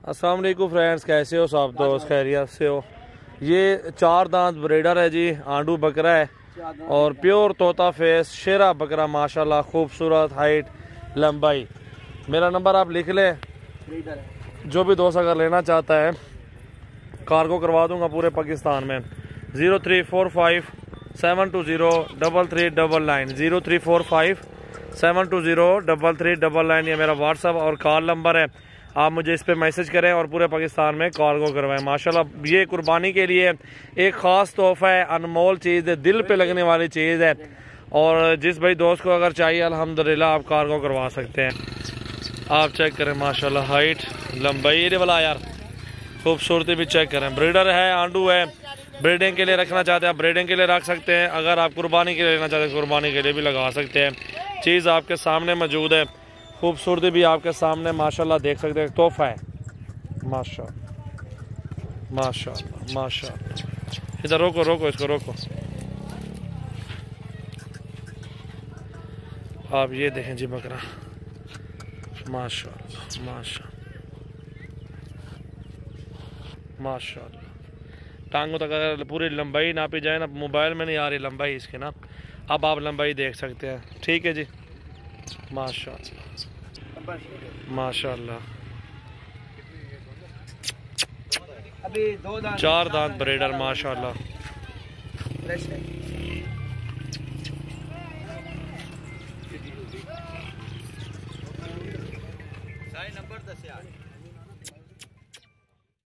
अस्सलाम वालेकुम फ्रेंड्स, कैसे हो सब दोस्त? खैरियत से हो? ये 4 दांत ब्रीडर है जी, आंडू बकरा है और प्योर तोता फेस शेरा बकरा, माशाल्लाह खूबसूरत हाइट लंबाई। मेरा नंबर आप लिख लें, जो भी दोस्त अगर लेना चाहता है कार्गो करवा दूंगा पूरे पाकिस्तान में। 0345-720-3399 0345-720-3399 ये मेरा व्हाट्सअप और कॉल नंबर है। आप मुझे इस पे मैसेज करें और पूरे पाकिस्तान में कार्गो करवाएं। माशाल्लाह ये कुर्बानी के लिए एक ख़ास तोहफा है, अनमोल चीज़ है, दिल पे लगने वाली चीज़ है। और जिस भाई दोस्त को अगर चाहिए अल्हम्दुलिल्लाह आप कार्गो करवा सकते हैं। आप चेक करें माशाल्लाह हाइट लंबाई, ये वाला यार खूबसूरती भी चेक करें। ब्रीडर है, आंडू है, ब्रीडिंग के लिए रखना चाहते हैं आप ब्रीडिंग के लिए रख सकते हैं। अगर आप कुर्बानी के लिए लेना चाहते हैं कुर्बानी के लिए भी लगा सकते हैं। चीज़ आपके सामने मौजूद है, खूबसूरती भी आपके सामने माशाल्लाह देख सकते हैं। तोहफा है माशाल्लाह माशाल्लाह माशाल्लाह। इधर रोको रोको इसको रोको। आप ये देखें जी बकरा माशाल्लाह माशाल्लाह माशाल्लाह। टांगों तक अगर पूरी लंबाई नापी जाए ना, मोबाइल में नहीं आ रही लंबाई इसकी ना, अब आप लंबाई देख सकते हैं। ठीक है जी, माशाल्लाह माशाल्लाह। अभी 4 दांत ब्रीडर माशाल्लाह। नंबर 10